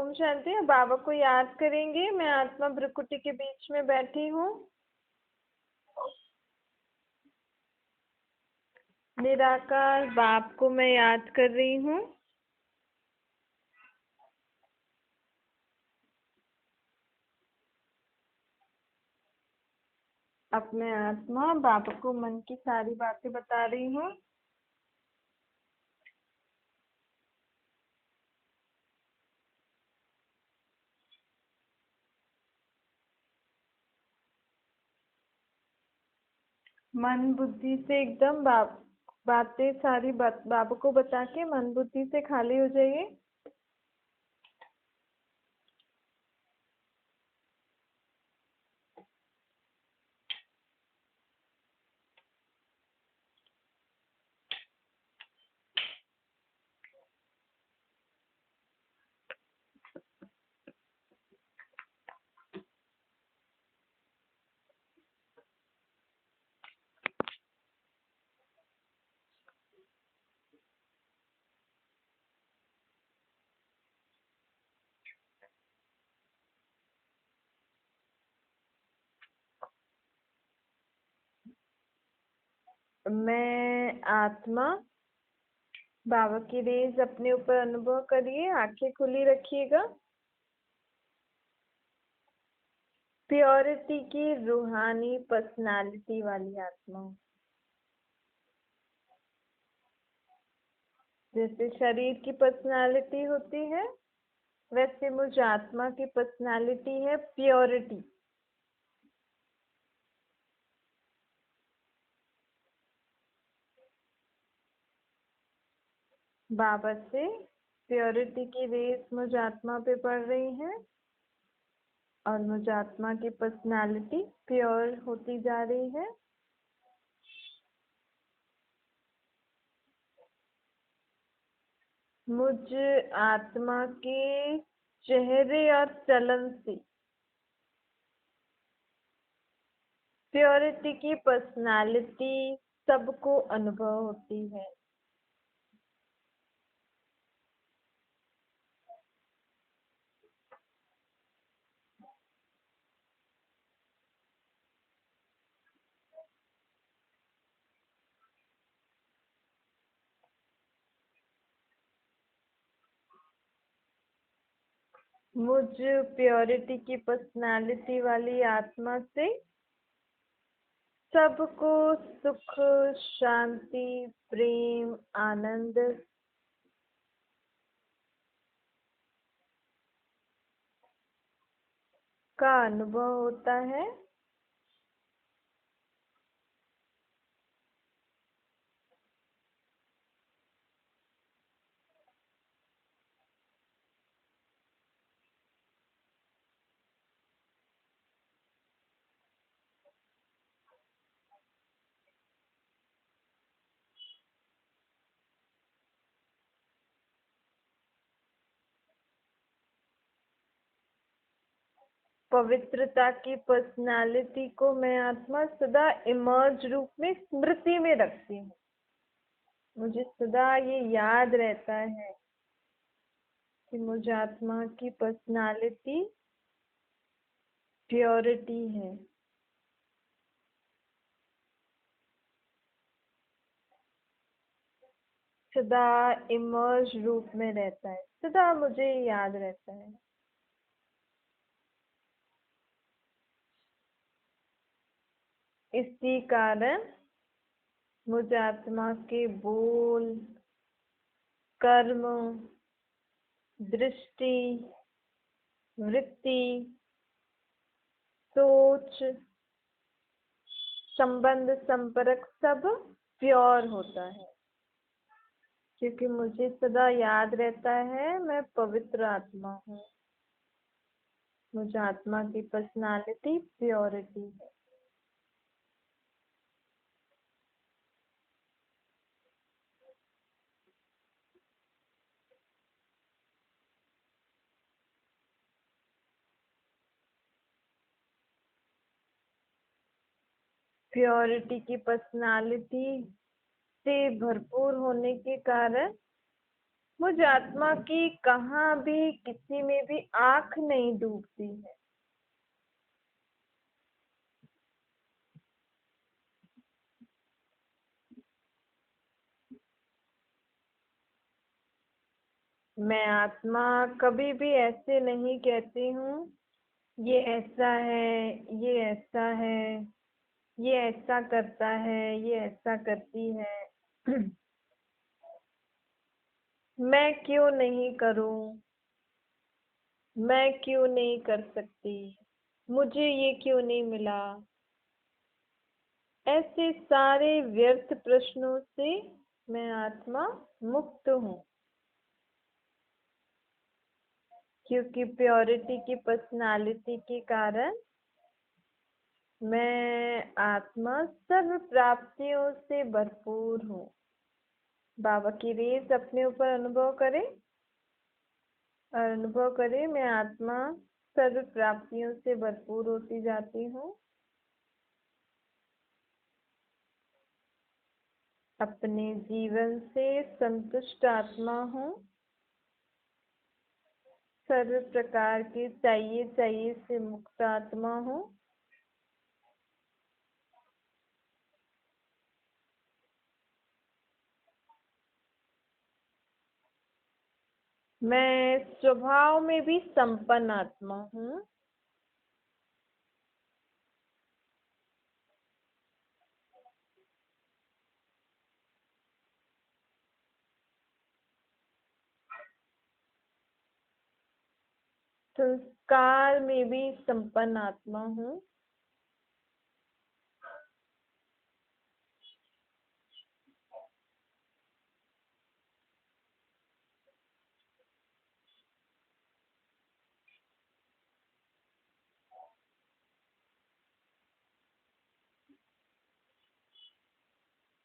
ओम शांति। बाबा को याद करेंगे। मैं आत्मा भ्रुकुटी के बीच में बैठी हूँ। निराकार बाप को मैं याद कर रही हूँ। अब मैं आत्मा बाबा को मन की सारी बातें बता रही हूँ। मन बुद्धि से एकदम बातें सारी बाबा को बता के मन बुद्धि से खाली हो जाइए। मैं आत्मा बाबा की रेज अपने ऊपर अनुभव करिए। आंखें खुली रखिएगा। प्योरिटी की रूहानी पर्सनालिटी वाली आत्मा। जैसे शरीर की पर्सनालिटी होती है वैसे मुझ आत्मा की पर्सनालिटी है प्योरिटी। बाबा से प्योरिटी की रेस मुझ आत्मा पे पड़ रही है और मुझ आत्मा की पर्सनालिटी प्योर होती जा रही है। मुझ आत्मा के चेहरे और चलन से प्योरिटी की पर्सनालिटी सबको अनुभव होती है। मुझ प्योरिटी की पर्सनालिटी वाली आत्मा से सबको सुख, शांति, प्रेम, आनंद का अनुभव होता है। पवित्रता की पर्सनालिटी को मैं आत्मा सदा इमर्ज रूप में स्मृति में रखती हूँ। मुझे सदा ये याद रहता है कि मुझ आत्मा की पर्सनालिटी प्योरिटी है। सदा इमर्ज रूप में रहता है। सदा मुझे याद रहता है। इसी कारण मुझ आत्मा के बोल, कर्म, दृष्टि, वृत्ति, सोच, संबंध, संपर्क सब प्योर होता है। क्योंकि मुझे सदा याद रहता है मैं पवित्र आत्मा हूँ। मुझ आत्मा की पर्सनालिटी प्योरिटी है। प्योरिटी की पर्सनालिटी से भरपूर होने के कारण मुझ आत्मा की कहाँ भी किसी में भी आंख नहीं डूबती है। मैं आत्मा कभी भी ऐसे नहीं कहती हूँ ये ऐसा है, ये ऐसा है, ये ऐसा करता है, ये ऐसा करती है। मैं क्यों नहीं करूं, मैं क्यों नहीं कर सकती, मुझे ये क्यों नहीं मिला। ऐसे सारे व्यर्थ प्रश्नों से मैं आत्मा मुक्त हूँ, क्योंकि प्योरिटी की पर्सनालिटी के कारण मैं आत्मा सर्व प्राप्तियों से भरपूर हूँ। बाबा की रेस अपने ऊपर अनुभव करें और अनुभव करें मैं आत्मा सर्व प्राप्तियों से भरपूर होती जाती हूँ। अपने जीवन से संतुष्ट आत्मा हूँ। सर्व प्रकार के चाहिए चाहिए से मुक्त आत्मा हूँ। मैं स्वभाव में भी संपन्न आत्मा हूँ। संस्कार में भी संपन्न आत्मा हूँ।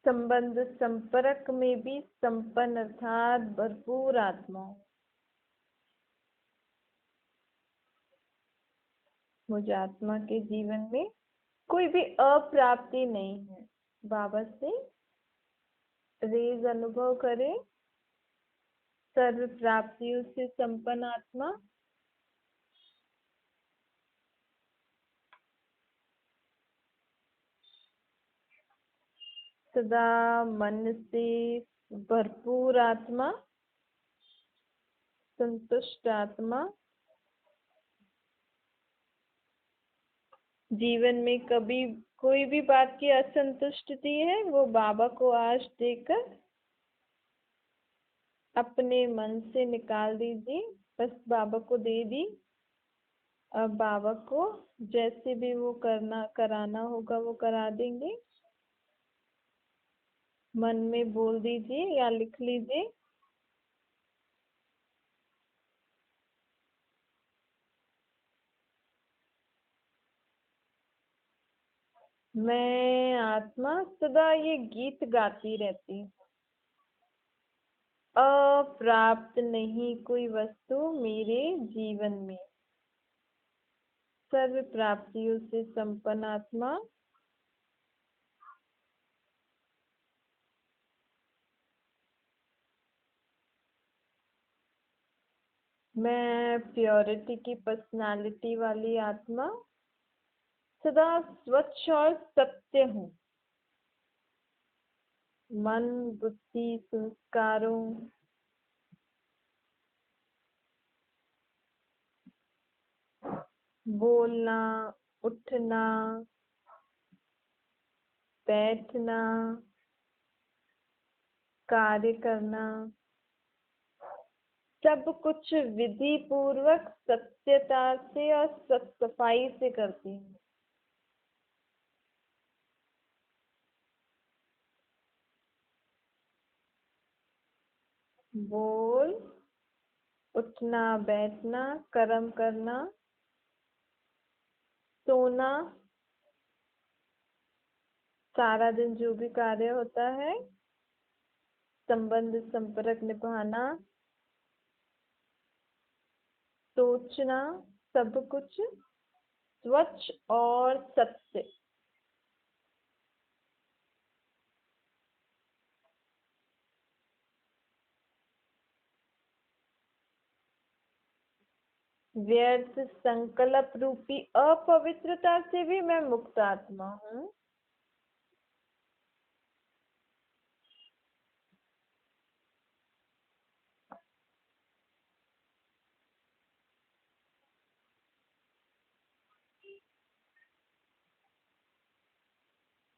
संबंध संपर्क में भी संपन्न अर्थात भरपूर आत्मा हूँ। मुझे आत्मा के जीवन में कोई भी अप्राप्ति नहीं है। बाबा से रेज अनुभव करें सर्व प्राप्तियों से संपन्न आत्मा। सदा मन से भरपूर आत्मा, संतुष्ट आत्मा। जीवन में कभी कोई भी बात की असंतुष्टि है वो बाबा को आज देकर अपने मन से निकाल दीजिए। बस बाबा को दे दी। अब बाबा को जैसे भी वो करना कराना होगा वो करा देंगे। मन में बोल दीजिए या लिख लीजिए, मैं आत्मा सदा ये गीत गाती रहती हूँ। अप्राप्त नहीं कोई वस्तु मेरे जीवन में। सर्व प्राप्तियों से संपन्न आत्मा। मैं प्योरिटी की पर्सनालिटी वाली आत्मा सदा स्वच्छ और सत्य हूँ। मन बुद्धि संस्कारों बोलना उठना बैठना कार्य करना सब कुछ विधि पूर्वक सत्यता से और सफाई से करती हूँ। बोल उठना बैठना कर्म करना सोना सारा दिन जो भी कार्य होता है संबंध संपर्क निभाना सोचना सब कुछ स्वच्छ और सत्य। व्यर्थ संकल्प रूपी अपवित्रता से भी मैं मुक्त आत्मा हूँ।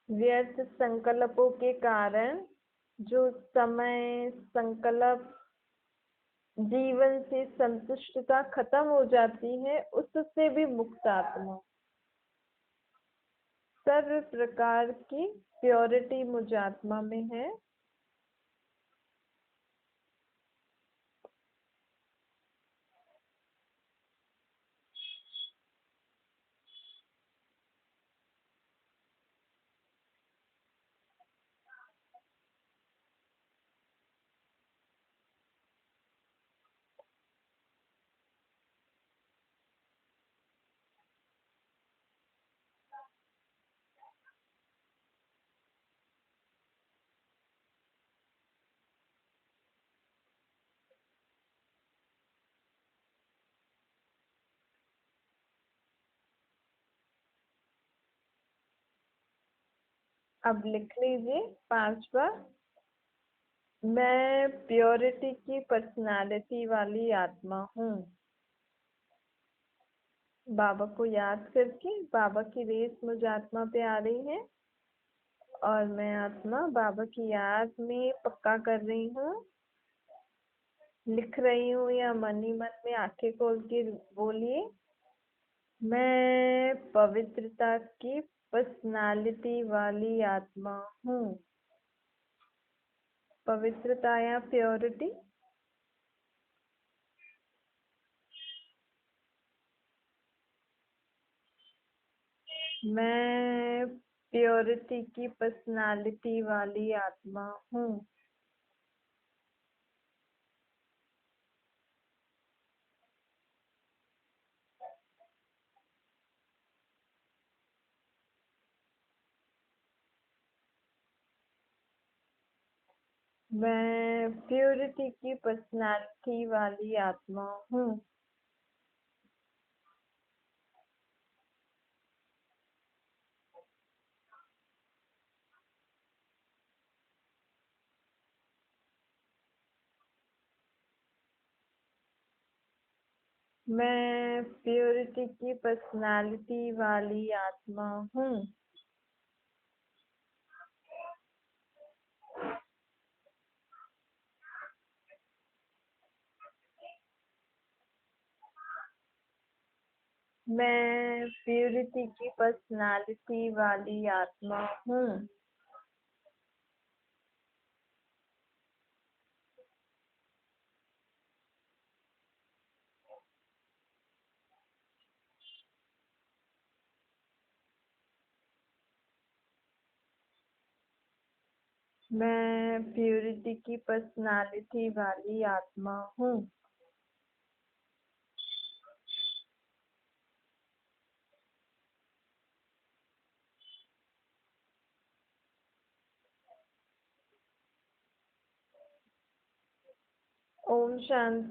व्यर्थ संकल्पों के कारण जो समय संकल्प जीवन से संतुष्टता खत्म हो जाती है, उससे भी मुक्त आत्मा। सर्व प्रकार की प्योरिटी मुझ आत्मा में है। अब लिख लीजिए 5 बार। मैं प्योरिटी की पर्सनालिटी वाली आत्मा हूँ। बाबा को याद करके बाबा की रेस मुझ आत्मा पे आ रही है और मैं आत्मा बाबा की याद में पक्का कर रही हूँ, लिख रही हूँ या मन ही मन में आंखें खोल के बोलिए, मैं पवित्रता की पर्सनालिटी वाली आत्मा हूँ। पवित्रता या प्योरिटी। मैं प्योरिटी की पर्सनालिटी वाली आत्मा हूँ। मैं प्योरिटी की पर्सनालिटी वाली आत्मा हूँ। मैं प्योरिटी की पर्सनालिटी वाली आत्मा हूँ। मैं प्योरिटी की पर्सनालिटी वाली आत्मा हूँ। मैं प्योरिटी की पर्सनालिटी वाली आत्मा हूँ। ओम शांति।